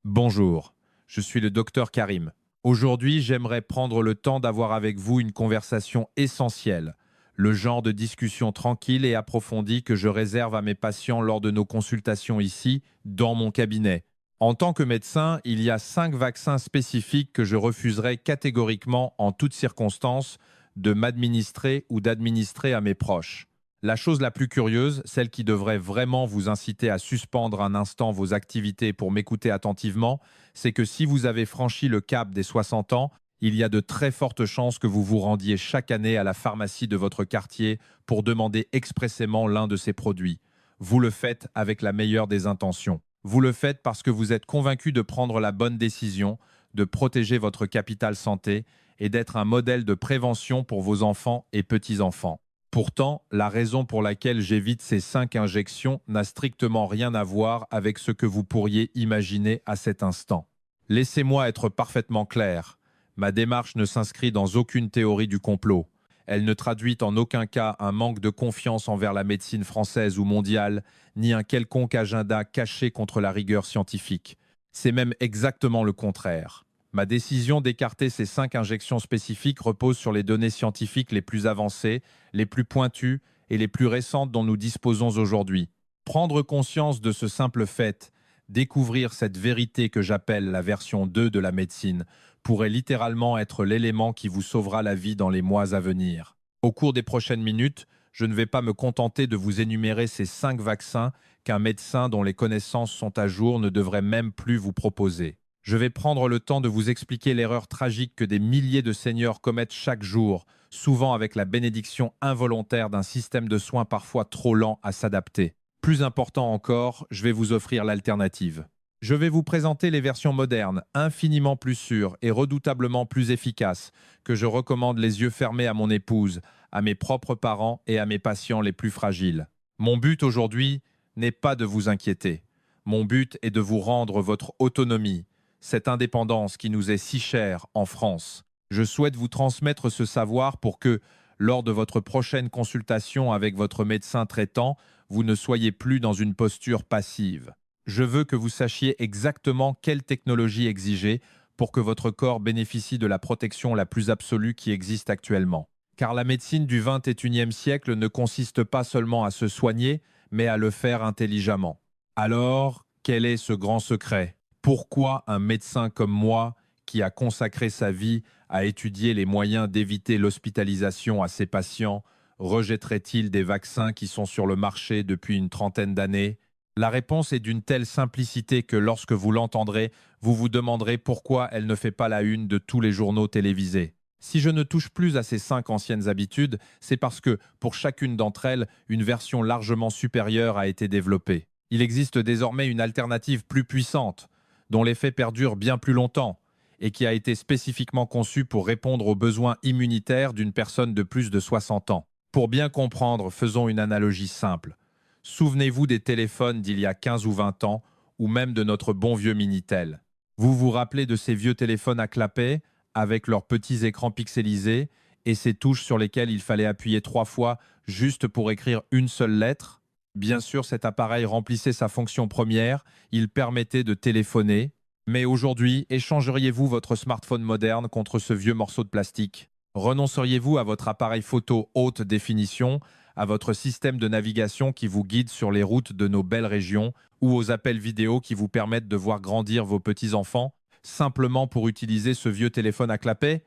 Bonjour, je suis le docteur Karim. Aujourd'hui, j'aimerais prendre le temps d'avoir avec vous une conversation essentielle, le genre de discussion tranquille et approfondie que je réserve à mes patients lors de nos consultations ici, dans mon cabinet. En tant que médecin, il y a 5 vaccins spécifiques que je refuserai catégoriquement en toutes circonstances de m'administrer ou d'administrer à mes proches. La chose la plus curieuse, celle qui devrait vraiment vous inciter à suspendre un instant vos activités pour m'écouter attentivement, c'est que si vous avez franchi le cap des 60 ans, il y a de très fortes chances que vous vous rendiez chaque année à la pharmacie de votre quartier pour demander expressément l'un de ces produits. Vous le faites avec la meilleure des intentions. Vous le faites parce que vous êtes convaincu de prendre la bonne décision, de protéger votre capital santé et d'être un modèle de prévention pour vos enfants et petits-enfants. Pourtant, la raison pour laquelle j'évite ces 5 injections n'a strictement rien à voir avec ce que vous pourriez imaginer à cet instant. Laissez-moi être parfaitement clair. Ma démarche ne s'inscrit dans aucune théorie du complot. Elle ne traduit en aucun cas un manque de confiance envers la médecine française ou mondiale, ni un quelconque agenda caché contre la rigueur scientifique. C'est même exactement le contraire. Ma décision d'écarter ces 5 injections spécifiques repose sur les données scientifiques les plus avancées, les plus pointues et les plus récentes dont nous disposons aujourd'hui. Prendre conscience de ce simple fait, découvrir cette vérité que j'appelle la version 2 de la médecine, pourrait littéralement être l'élément qui vous sauvera la vie dans les mois à venir. Au cours des prochaines minutes, je ne vais pas me contenter de vous énumérer ces 5 vaccins qu'un médecin dont les connaissances sont à jour ne devrait même plus vous proposer. Je vais prendre le temps de vous expliquer l'erreur tragique que des milliers de seniors commettent chaque jour, souvent avec la bénédiction involontaire d'un système de soins parfois trop lent à s'adapter. Plus important encore, je vais vous offrir l'alternative. Je vais vous présenter les versions modernes, infiniment plus sûres et redoutablement plus efficaces, que je recommande les yeux fermés à mon épouse, à mes propres parents et à mes patients les plus fragiles. Mon but aujourd'hui n'est pas de vous inquiéter. Mon but est de vous rendre votre autonomie, cette indépendance qui nous est si chère en France. Je souhaite vous transmettre ce savoir pour que, lors de votre prochaine consultation avec votre médecin traitant, vous ne soyez plus dans une posture passive. Je veux que vous sachiez exactement quelle technologie exiger pour que votre corps bénéficie de la protection la plus absolue qui existe actuellement. Car la médecine du XXIe siècle ne consiste pas seulement à se soigner, mais à le faire intelligemment. Alors, quel est ce grand secret ? Pourquoi un médecin comme moi, qui a consacré sa vie à étudier les moyens d'éviter l'hospitalisation à ses patients, rejetterait-il des vaccins qui sont sur le marché depuis une trentaine d'années ? La réponse est d'une telle simplicité que lorsque vous l'entendrez, vous vous demanderez pourquoi elle ne fait pas la une de tous les journaux télévisés. Si je ne touche plus à ces 5 anciennes habitudes, c'est parce que, pour chacune d'entre elles, une version largement supérieure a été développée. Il existe désormais une alternative plus puissante, dont l'effet perdure bien plus longtemps, et qui a été spécifiquement conçue pour répondre aux besoins immunitaires d'une personne de plus de 60 ans. Pour bien comprendre, faisons une analogie simple. Souvenez-vous des téléphones d'il y a 15 ou 20 ans, ou même de notre bon vieux Minitel. Vous vous rappelez de ces vieux téléphones à clapet, avec leurs petits écrans pixelisés, et ces touches sur lesquelles il fallait appuyer 3 fois juste pour écrire une seule lettre ? Bien sûr, cet appareil remplissait sa fonction première, il permettait de téléphoner. Mais aujourd'hui, échangeriez-vous votre smartphone moderne contre ce vieux morceau de plastique ? Renonceriez-vous à votre appareil photo haute définition, à votre système de navigation qui vous guide sur les routes de nos belles régions, ou aux appels vidéo qui vous permettent de voir grandir vos petits-enfants, simplement pour utiliser ce vieux téléphone à clapet ?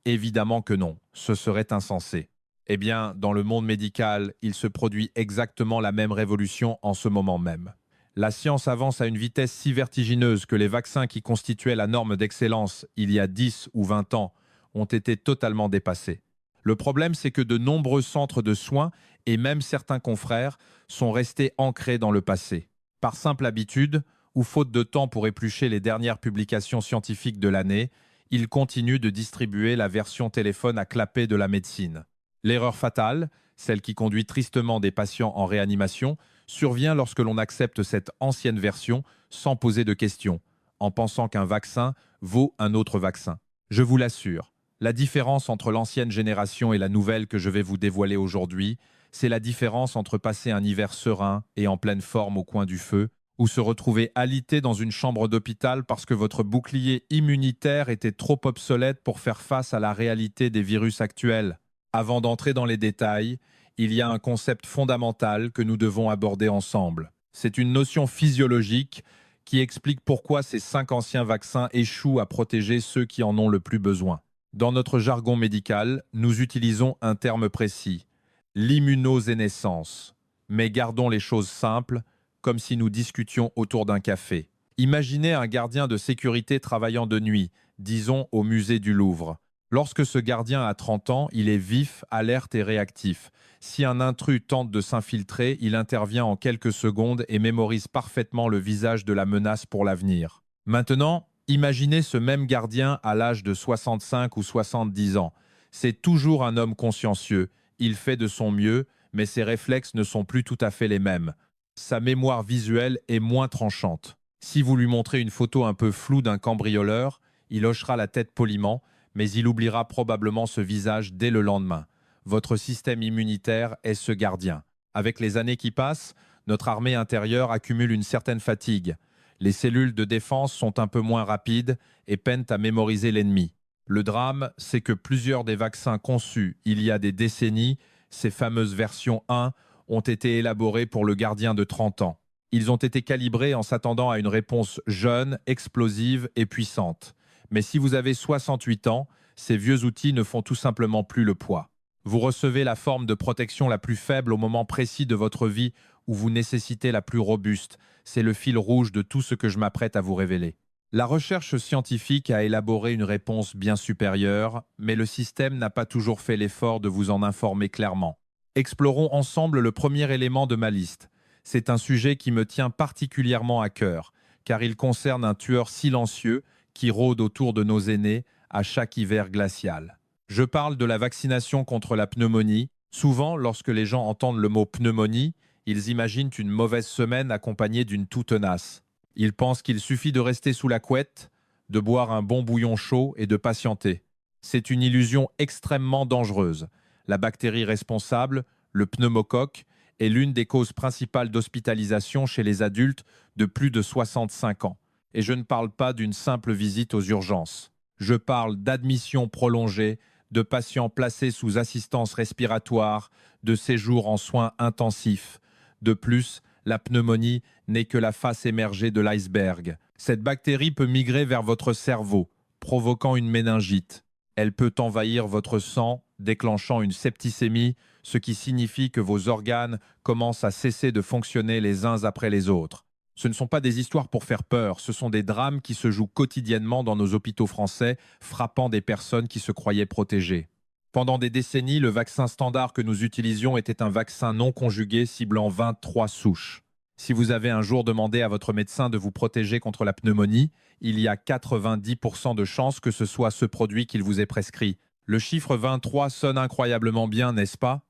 Évidemment que non, ce serait insensé. Eh bien, dans le monde médical, il se produit exactement la même révolution en ce moment même. La science avance à une vitesse si vertigineuse que les vaccins qui constituaient la norme d'excellence il y a 10 ou 20 ans ont été totalement dépassés. Le problème, c'est que de nombreux centres de soins et même certains confrères sont restés ancrés dans le passé. Par simple habitude, ou faute de temps pour éplucher les dernières publications scientifiques de l'année, ils continuent de distribuer la version téléphone à clapet de la médecine. L'erreur fatale, celle qui conduit tristement des patients en réanimation, survient lorsque l'on accepte cette ancienne version sans poser de questions, en pensant qu'un vaccin vaut un autre vaccin. Je vous l'assure, la différence entre l'ancienne génération et la nouvelle que je vais vous dévoiler aujourd'hui, c'est la différence entre passer un hiver serein et en pleine forme au coin du feu, ou se retrouver alité dans une chambre d'hôpital parce que votre bouclier immunitaire était trop obsolète pour faire face à la réalité des virus actuels. Avant d'entrer dans les détails, il y a un concept fondamental que nous devons aborder ensemble. C'est une notion physiologique qui explique pourquoi ces 5 anciens vaccins échouent à protéger ceux qui en ont le plus besoin. Dans notre jargon médical, nous utilisons un terme précis, l'immunogénescence. Mais gardons les choses simples, comme si nous discutions autour d'un café. Imaginez un gardien de sécurité travaillant de nuit, disons au musée du Louvre. Lorsque ce gardien a 30 ans, il est vif, alerte et réactif. Si un intrus tente de s'infiltrer, il intervient en quelques secondes et mémorise parfaitement le visage de la menace pour l'avenir. Maintenant, imaginez ce même gardien à l'âge de 65 ou 70 ans. C'est toujours un homme consciencieux. Il fait de son mieux, mais ses réflexes ne sont plus tout à fait les mêmes. Sa mémoire visuelle est moins tranchante. Si vous lui montrez une photo un peu floue d'un cambrioleur, il hochera la tête poliment, mais il oubliera probablement ce visage dès le lendemain. Votre système immunitaire est ce gardien. Avec les années qui passent, notre armée intérieure accumule une certaine fatigue. Les cellules de défense sont un peu moins rapides et peinent à mémoriser l'ennemi. Le drame, c'est que plusieurs des vaccins conçus il y a des décennies, ces fameuses versions 1, ont été élaborés pour le gardien de 30 ans. Ils ont été calibrés en s'attendant à une réponse jeune, explosive et puissante. Mais si vous avez 68 ans, ces vieux outils ne font tout simplement plus le poids. Vous recevez la forme de protection la plus faible au moment précis de votre vie où vous nécessitez la plus robuste. C'est le fil rouge de tout ce que je m'apprête à vous révéler. La recherche scientifique a élaboré une réponse bien supérieure, mais le système n'a pas toujours fait l'effort de vous en informer clairement. Explorons ensemble le premier élément de ma liste. C'est un sujet qui me tient particulièrement à cœur, car il concerne un tueur silencieux qui rôde autour de nos aînés à chaque hiver glacial. Je parle de la vaccination contre la pneumonie. Souvent, lorsque les gens entendent le mot pneumonie, ils imaginent une mauvaise semaine accompagnée d'une toux tenace. Ils pensent qu'il suffit de rester sous la couette, de boire un bon bouillon chaud et de patienter. C'est une illusion extrêmement dangereuse. La bactérie responsable, le pneumocoque, est l'une des causes principales d'hospitalisation chez les adultes de plus de 65 ans. Et je ne parle pas d'une simple visite aux urgences. Je parle d'admission prolongée, de patients placés sous assistance respiratoire, de séjours en soins intensifs. De plus, la pneumonie n'est que la face émergée de l'iceberg. Cette bactérie peut migrer vers votre cerveau, provoquant une méningite. Elle peut envahir votre sang, déclenchant une septicémie, ce qui signifie que vos organes commencent à cesser de fonctionner les uns après les autres. Ce ne sont pas des histoires pour faire peur, ce sont des drames qui se jouent quotidiennement dans nos hôpitaux français, frappant des personnes qui se croyaient protégées. Pendant des décennies, le vaccin standard que nous utilisions était un vaccin non conjugué ciblant 23 souches. Si vous avez un jour demandé à votre médecin de vous protéger contre la pneumonie, il y a 90% de chances que ce soit ce produit qu'il vous ait prescrit. Le chiffre 23 sonne incroyablement bien, n'est-ce pas?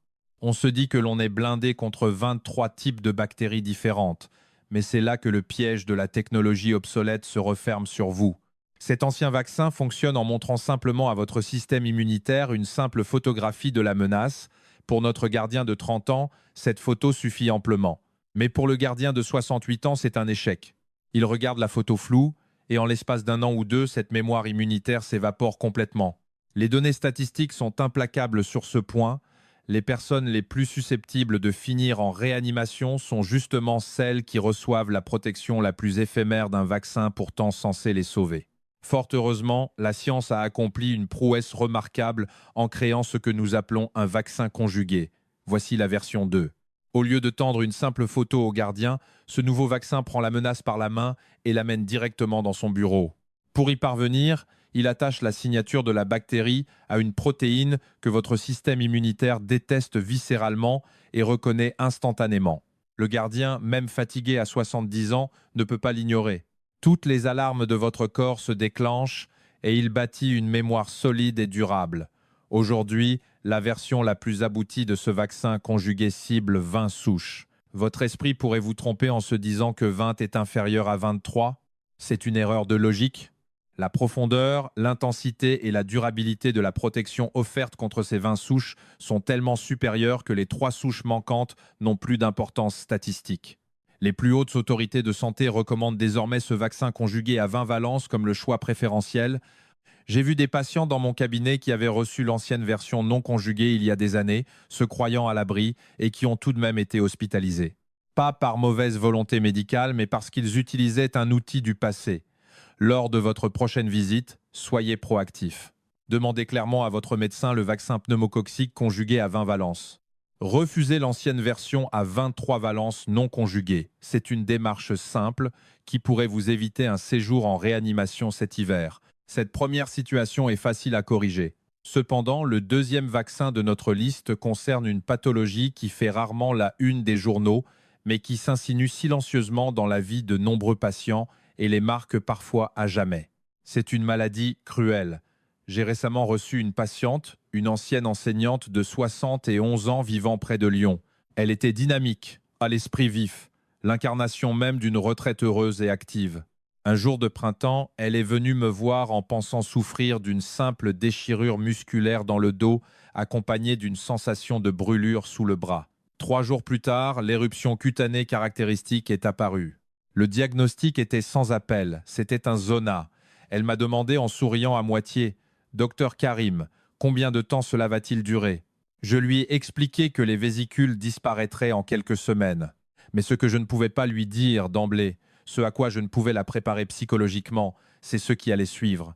On se dit que l'on est blindé contre 23 types de bactéries différentes. Mais c'est là que le piège de la technologie obsolète se referme sur vous. Cet ancien vaccin fonctionne en montrant simplement à votre système immunitaire une simple photographie de la menace. Pour notre gardien de 30 ans, cette photo suffit amplement. Mais pour le gardien de 68 ans, c'est un échec. Il regarde la photo floue et en l'espace d'un an ou deux, cette mémoire immunitaire s'évapore complètement. Les données statistiques sont implacables sur ce point. Les personnes les plus susceptibles de finir en réanimation sont justement celles qui reçoivent la protection la plus éphémère d'un vaccin pourtant censé les sauver. Fort heureusement, la science a accompli une prouesse remarquable en créant ce que nous appelons un vaccin conjugué. Voici la version 2. Au lieu de tendre une simple photo au gardien, ce nouveau vaccin prend la menace par la main et l'amène directement dans son bureau. Pour y parvenir, il attache la signature de la bactérie à une protéine que votre système immunitaire déteste viscéralement et reconnaît instantanément. Le gardien, même fatigué à 70 ans, ne peut pas l'ignorer. Toutes les alarmes de votre corps se déclenchent et il bâtit une mémoire solide et durable. Aujourd'hui, la version la plus aboutie de ce vaccin conjugué cible 20 souches. Votre esprit pourrait vous tromper en se disant que 20 est inférieur à 23. C'est une erreur de logique. La profondeur, l'intensité et la durabilité de la protection offerte contre ces 20 souches sont tellement supérieures que les 3 souches manquantes n'ont plus d'importance statistique. Les plus hautes autorités de santé recommandent désormais ce vaccin conjugué à 20 valences comme le choix préférentiel. J'ai vu des patients dans mon cabinet qui avaient reçu l'ancienne version non conjuguée il y a des années, se croyant à l'abri et qui ont tout de même été hospitalisés. Pas par mauvaise volonté médicale, mais parce qu'ils utilisaient un outil du passé. Lors de votre prochaine visite, soyez proactif. Demandez clairement à votre médecin le vaccin pneumococcique conjugué à 20 valences. Refusez l'ancienne version à 23 valences non conjuguées. C'est une démarche simple qui pourrait vous éviter un séjour en réanimation cet hiver. Cette première situation est facile à corriger. Cependant, le deuxième vaccin de notre liste concerne une pathologie qui fait rarement la une des journaux, mais qui s'insinue silencieusement dans la vie de nombreux patients et les marque parfois à jamais. C'est une maladie cruelle. J'ai récemment reçu une patiente, une ancienne enseignante de 71 ans vivant près de Lyon. Elle était dynamique, à l'esprit vif, l'incarnation même d'une retraite heureuse et active. Un jour de printemps, elle est venue me voir en pensant souffrir d'une simple déchirure musculaire dans le dos, accompagnée d'une sensation de brûlure sous le bras. 3 jours plus tard, l'éruption cutanée caractéristique est apparue. Le diagnostic était sans appel, c'était un zona. Elle m'a demandé en souriant à moitié « Docteur Karim, combien de temps cela va-t-il durer ?» Je lui ai expliqué que les vésicules disparaîtraient en quelques semaines. Mais ce que je ne pouvais pas lui dire d'emblée, ce à quoi je ne pouvais la préparer psychologiquement, c'est ce qui allait suivre.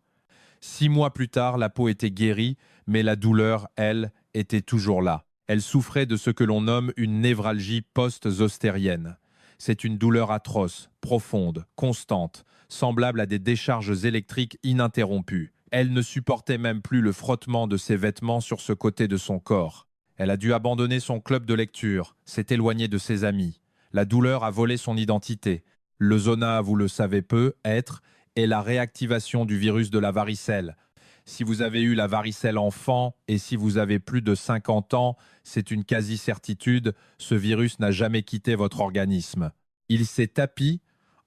6 mois plus tard, la peau était guérie, mais la douleur, elle, était toujours là. Elle souffrait de ce que l'on nomme une névralgie post-zostérienne. C'est une douleur atroce, profonde, constante, semblable à des décharges électriques ininterrompues. Elle ne supportait même plus le frottement de ses vêtements sur ce côté de son corps. Elle a dû abandonner son club de lecture, s'est éloignée de ses amis. La douleur a volé son identité. Le zona, vous le savez peu, est la réactivation du virus de la varicelle. Si vous avez eu la varicelle enfant et si vous avez plus de 50 ans, c'est une quasi-certitude, ce virus n'a jamais quitté votre organisme. Il s'est tapi,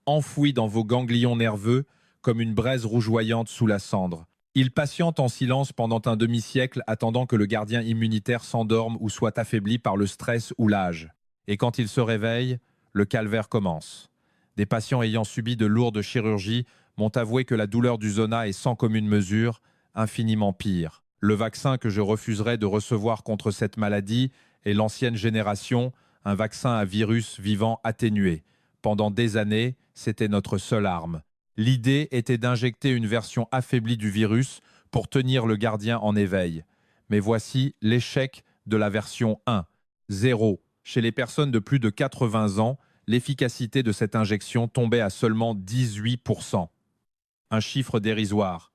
enfoui dans vos ganglions nerveux, comme une braise rougeoyante sous la cendre. Il patiente en silence pendant un demi-siècle, attendant que le gardien immunitaire s'endorme ou soit affaibli par le stress ou l'âge. Et quand il se réveille, le calvaire commence. Des patients ayant subi de lourdes chirurgies m'ont avoué que la douleur du zona est sans commune mesure, infiniment pire. Le vaccin que je refuserais de recevoir contre cette maladie est l'ancienne génération, un vaccin à virus vivant atténué. Pendant des années, c'était notre seule arme. L'idée était d'injecter une version affaiblie du virus pour tenir le gardien en éveil. Mais voici l'échec de la version 1. 0. Chez les personnes de plus de 80 ans, l'efficacité de cette injection tombait à seulement 18%. Un chiffre dérisoire.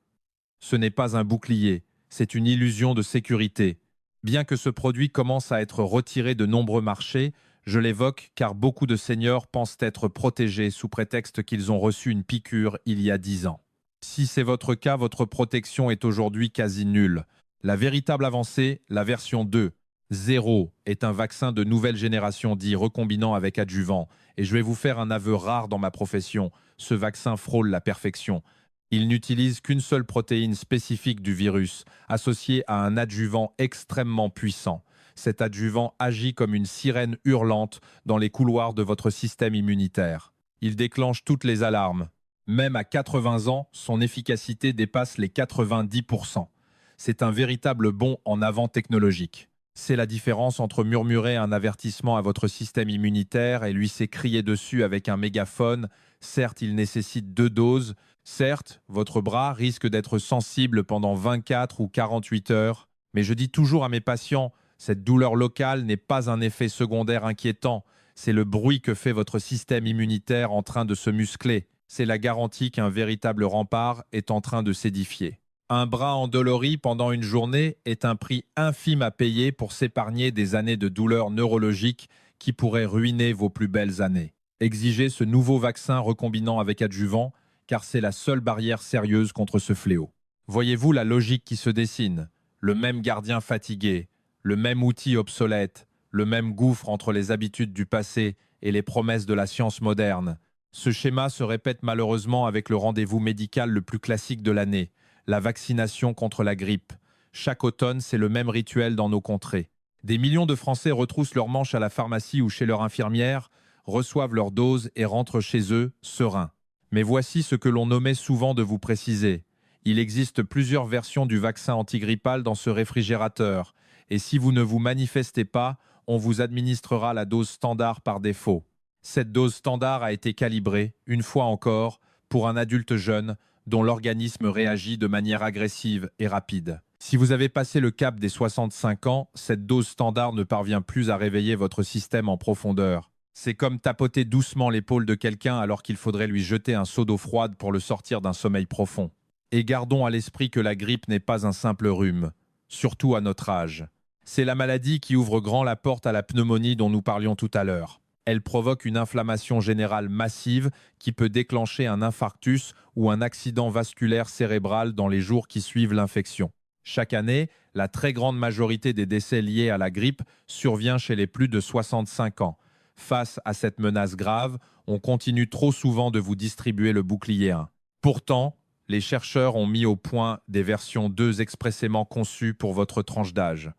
Ce n'est pas un bouclier, c'est une illusion de sécurité. Bien que ce produit commence à être retiré de nombreux marchés, je l'évoque car beaucoup de seniors pensent être protégés sous prétexte qu'ils ont reçu une piqûre il y a 10 ans. Si c'est votre cas, votre protection est aujourd'hui quasi nulle. La véritable avancée, la version 2. 0 est un vaccin de nouvelle génération dit recombinant avec adjuvant. Et je vais vous faire un aveu rare dans ma profession, ce vaccin frôle la perfection. Il n'utilise qu'une seule protéine spécifique du virus, associée à un adjuvant extrêmement puissant. Cet adjuvant agit comme une sirène hurlante dans les couloirs de votre système immunitaire. Il déclenche toutes les alarmes. Même à 80 ans, son efficacité dépasse les 90%. C'est un véritable bond en avant technologique. C'est la différence entre murmurer un avertissement à votre système immunitaire et lui s'écrier dessus avec un mégaphone. Certes, il nécessite 2 doses. Certes, votre bras risque d'être sensible pendant 24 ou 48 heures. Mais je dis toujours à mes patients, cette douleur locale n'est pas un effet secondaire inquiétant. C'est le bruit que fait votre système immunitaire en train de se muscler. C'est la garantie qu'un véritable rempart est en train de s'édifier. Un bras endolori pendant une journée est un prix infime à payer pour s'épargner des années de douleurs neurologiques qui pourraient ruiner vos plus belles années. Exigez ce nouveau vaccin recombinant avec adjuvant, car c'est la seule barrière sérieuse contre ce fléau. Voyez-vous la logique qui se dessine? Le même gardien fatigué, le même outil obsolète, le même gouffre entre les habitudes du passé et les promesses de la science moderne. Ce schéma se répète malheureusement avec le rendez-vous médical le plus classique de l'année, la vaccination contre la grippe. Chaque automne, c'est le même rituel dans nos contrées. Des millions de Français retroussent leurs manches à la pharmacie ou chez leur infirmière, reçoivent leur dose et rentrent chez eux sereins. Mais voici ce que l'on omet souvent de vous préciser. Il existe plusieurs versions du vaccin antigrippal dans ce réfrigérateur, et si vous ne vous manifestez pas, on vous administrera la dose standard par défaut. Cette dose standard a été calibrée, une fois encore, pour un adulte jeune dont l'organisme réagit de manière agressive et rapide. Si vous avez passé le cap des 65 ans, cette dose standard ne parvient plus à réveiller votre système en profondeur. C'est comme tapoter doucement l'épaule de quelqu'un alors qu'il faudrait lui jeter un seau d'eau froide pour le sortir d'un sommeil profond. Et gardons à l'esprit que la grippe n'est pas un simple rhume, surtout à notre âge. C'est la maladie qui ouvre grand la porte à la pneumonie dont nous parlions tout à l'heure. Elle provoque une inflammation générale massive qui peut déclencher un infarctus ou un accident vasculaire cérébral dans les jours qui suivent l'infection. Chaque année, la très grande majorité des décès liés à la grippe survient chez les plus de 65 ans. Face à cette menace grave, on continue trop souvent de vous distribuer le bouclier 1. Pourtant, les chercheurs ont mis au point des versions 2 expressément conçues pour votre tranche d'âge.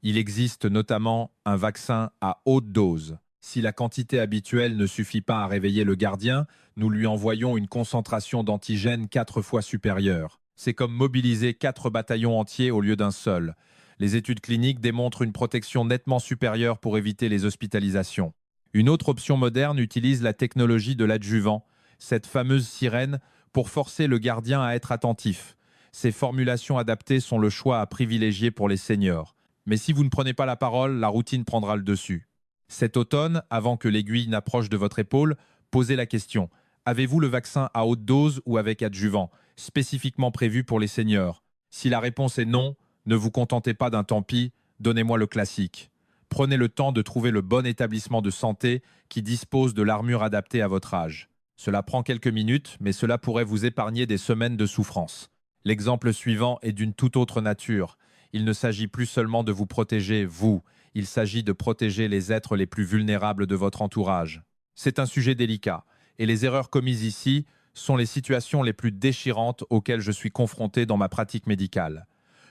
Il existe notamment un vaccin à haute dose. Si la quantité habituelle ne suffit pas à réveiller le gardien, nous lui envoyons une concentration d'antigène 4 fois supérieure. C'est comme mobiliser 4 bataillons entiers au lieu d'un seul. Les études cliniques démontrent une protection nettement supérieure pour éviter les hospitalisations. Une autre option moderne utilise la technologie de l'adjuvant, cette fameuse sirène, pour forcer le gardien à être attentif. Ces formulations adaptées sont le choix à privilégier pour les seniors. Mais si vous ne prenez pas la parole, la routine prendra le dessus. Cet automne, avant que l'aiguille n'approche de votre épaule, posez la question. Avez-vous le vaccin à haute dose ou avec adjuvant, spécifiquement prévu pour les seniors? Si la réponse est non, ne vous contentez pas d'un tant pis, donnez-moi le classique. Prenez le temps de trouver le bon établissement de santé qui dispose de l'armure adaptée à votre âge. Cela prend quelques minutes, mais cela pourrait vous épargner des semaines de souffrance. L'exemple suivant est d'une toute autre nature. Il ne s'agit plus seulement de vous protéger, vous. Il s'agit de protéger les êtres les plus vulnérables de votre entourage. C'est un sujet délicat, et les erreurs commises ici sont les situations les plus déchirantes auxquelles je suis confronté dans ma pratique médicale.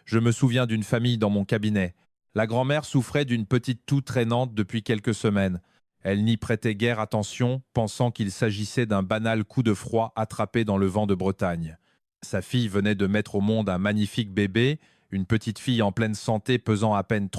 Je me souviens d'une famille dans mon cabinet. La grand-mère souffrait d'une petite toux traînante depuis quelques semaines. Elle n'y prêtait guère attention, pensant qu'il s'agissait d'un banal coup de froid attrapé dans le vent de Bretagne. Sa fille venait de mettre au monde un magnifique bébé, une petite fille en pleine santé pesant à peine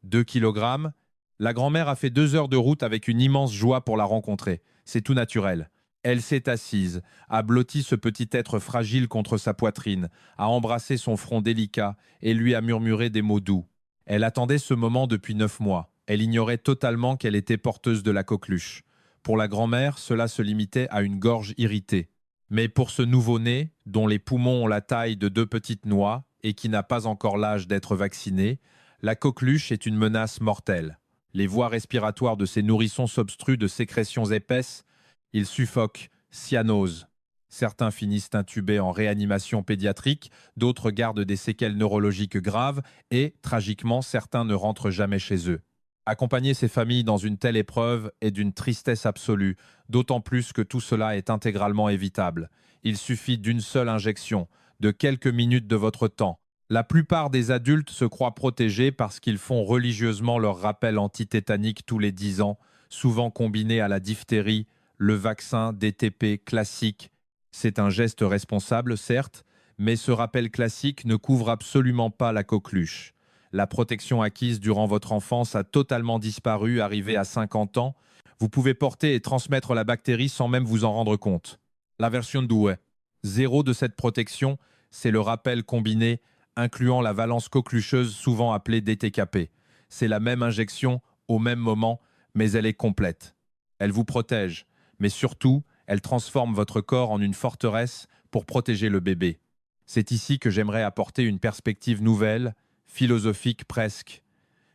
2 kg. La grand-mère a fait 2 heures de route avec une immense joie pour la rencontrer. C'est tout naturel. Elle s'est assise, a blotti ce petit être fragile contre sa poitrine, a embrassé son front délicat et lui a murmuré des mots doux. Elle attendait ce moment depuis 9 mois. Elle ignorait totalement qu'elle était porteuse de la coqueluche. Pour la grand-mère, cela se limitait à une gorge irritée. Mais pour ce nouveau-né, dont les poumons ont la taille de 2 petites noix et qui n'a pas encore l'âge d'être vacciné, la coqueluche est une menace mortelle. Les voies respiratoires de ces nourrissons s'obstruent de sécrétions épaisses. Ils suffoquent, cyanosent. Certains finissent intubés en réanimation pédiatrique, d'autres gardent des séquelles neurologiques graves et, tragiquement, certains ne rentrent jamais chez eux. Accompagner ces familles dans une telle épreuve est d'une tristesse absolue, d'autant plus que tout cela est intégralement évitable. Il suffit d'une seule injection, de quelques minutes de votre temps. La plupart des adultes se croient protégés parce qu'ils font religieusement leur rappel antitétanique tous les 10 ans, souvent combiné à la diphtérie, le vaccin DTP classique. C'est un geste responsable, certes, mais ce rappel classique ne couvre absolument pas la coqueluche. La protection acquise durant votre enfance a totalement disparu, arrivé à 50 ans. Vous pouvez porter et transmettre la bactérie sans même vous en rendre compte. La version 2, zéro de cette protection, c'est le rappel combiné incluant la valence coquelucheuse souvent appelée DTKP. C'est la même injection au même moment, mais elle est complète. Elle vous protège, mais surtout, elle transforme votre corps en une forteresse pour protéger le bébé. C'est ici que j'aimerais apporter une perspective nouvelle, philosophique presque.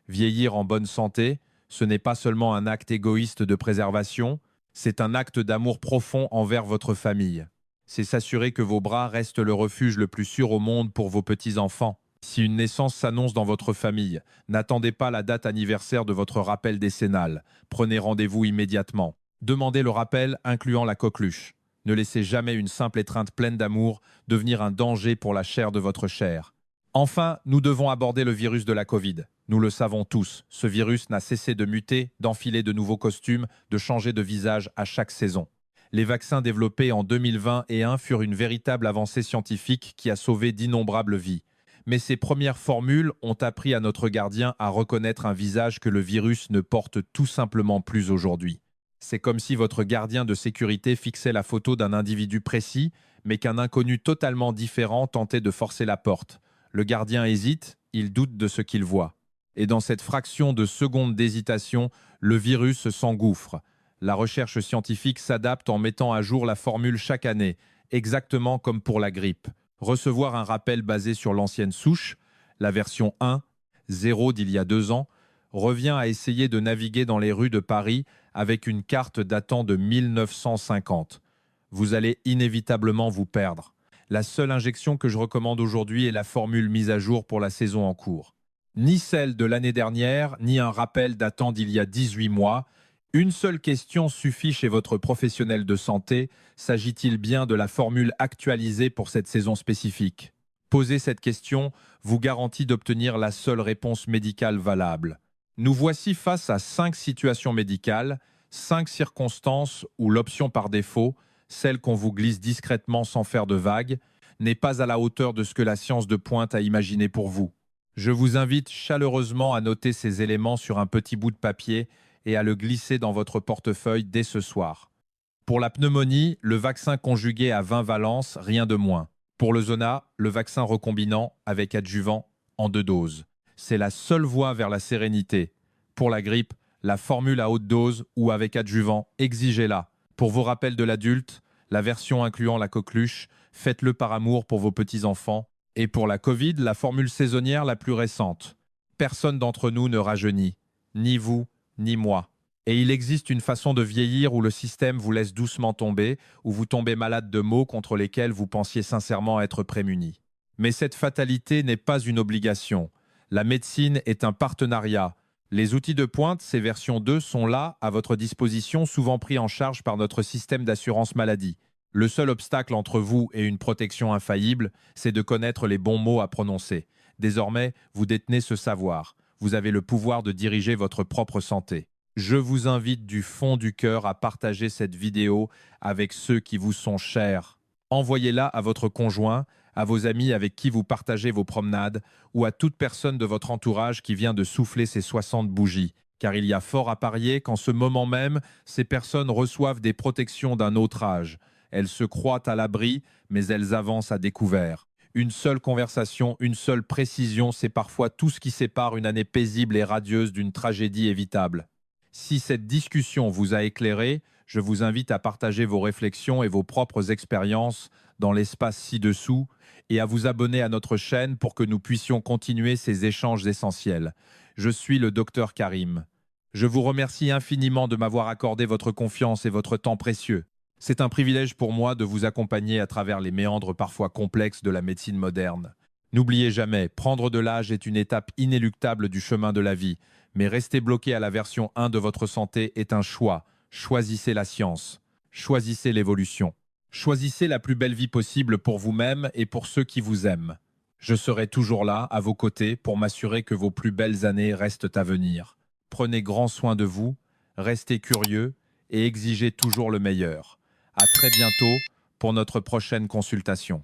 Vieillir en bonne santé, ce n'est pas seulement un acte égoïste de préservation, c'est un acte d'amour profond envers votre famille. C'est s'assurer que vos bras restent le refuge le plus sûr au monde pour vos petits-enfants. Si une naissance s'annonce dans votre famille, n'attendez pas la date anniversaire de votre rappel décennal. Prenez rendez-vous immédiatement. Demandez le rappel incluant la coqueluche. Ne laissez jamais une simple étreinte pleine d'amour devenir un danger pour la chair de votre chair. Enfin, nous devons aborder le virus de la Covid. Nous le savons tous, ce virus n'a cessé de muter, d'enfiler de nouveaux costumes, de changer de visage à chaque saison. Les vaccins développés en 2021 furent une véritable avancée scientifique qui a sauvé d'innombrables vies. Mais ces premières formules ont appris à notre gardien à reconnaître un visage que le virus ne porte tout simplement plus aujourd'hui. C'est comme si votre gardien de sécurité fixait la photo d'un individu précis, mais qu'un inconnu totalement différent tentait de forcer la porte. Le gardien hésite, il doute de ce qu'il voit. Et dans cette fraction de seconde d'hésitation, le virus s'engouffre. La recherche scientifique s'adapte en mettant à jour la formule chaque année, exactement comme pour la grippe. Recevoir un rappel basé sur l'ancienne souche, la version 1.0 d'il y a 2 ans, revient à essayer de naviguer dans les rues de Paris avec une carte datant de 1950. Vous allez inévitablement vous perdre. La seule injection que je recommande aujourd'hui est la formule mise à jour pour la saison en cours. Ni celle de l'année dernière, ni un rappel datant d'il y a 18 mois. Une seule question suffit chez votre professionnel de santé. S'agit-il bien de la formule actualisée pour cette saison spécifique? Poser cette question vous garantit d'obtenir la seule réponse médicale valable. Nous voici face à 5 situations médicales, 5 circonstances où l'option par défaut, celle qu'on vous glisse discrètement sans faire de vagues, n'est pas à la hauteur de ce que la science de pointe a imaginé pour vous. Je vous invite chaleureusement à noter ces éléments sur un petit bout de papier et à le glisser dans votre portefeuille dès ce soir. Pour la pneumonie, le vaccin conjugué à 20 valences, rien de moins. Pour le zona, le vaccin recombinant avec adjuvant en 2 doses. C'est la seule voie vers la sérénité. Pour la grippe, la formule à haute dose ou avec adjuvant, exigez-la. Pour vos rappels de l'adulte, la version incluant la coqueluche, faites-le par amour pour vos petits-enfants. Et pour la Covid, la formule saisonnière la plus récente. Personne d'entre nous ne rajeunit, ni vous, ni moi. Et il existe une façon de vieillir où le système vous laisse doucement tomber, où vous tombez malade de maux contre lesquels vous pensiez sincèrement être prémunis. Mais cette fatalité n'est pas une obligation. La médecine est un partenariat. Les outils de pointe, ces versions 2, sont là, à votre disposition, souvent pris en charge par notre système d'assurance maladie. Le seul obstacle entre vous et une protection infaillible, c'est de connaître les bons mots à prononcer. Désormais, vous détenez ce savoir. Vous avez le pouvoir de diriger votre propre santé. Je vous invite du fond du cœur à partager cette vidéo avec ceux qui vous sont chers. Envoyez-la à votre conjoint, à vos amis avec qui vous partagez vos promenades ou à toute personne de votre entourage qui vient de souffler ses 60 bougies. Car il y a fort à parier qu'en ce moment même, ces personnes reçoivent des protections d'un autre âge. Elles se croient à l'abri, mais elles avancent à découvert. Une seule conversation, une seule précision, c'est parfois tout ce qui sépare une année paisible et radieuse d'une tragédie évitable. Si cette discussion vous a éclairé, je vous invite à partager vos réflexions et vos propres expériences dans l'espace ci-dessous et à vous abonner à notre chaîne pour que nous puissions continuer ces échanges essentiels. Je suis le docteur Karim. Je vous remercie infiniment de m'avoir accordé votre confiance et votre temps précieux. C'est un privilège pour moi de vous accompagner à travers les méandres parfois complexes de la médecine moderne. N'oubliez jamais, prendre de l'âge est une étape inéluctable du chemin de la vie, mais rester bloqué à la version 1 de votre santé est un choix. Choisissez la science. Choisissez l'évolution. Choisissez la plus belle vie possible pour vous-même et pour ceux qui vous aiment. Je serai toujours là, à vos côtés, pour m'assurer que vos plus belles années restent à venir. Prenez grand soin de vous, restez curieux et exigez toujours le meilleur. À très bientôt pour notre prochaine consultation.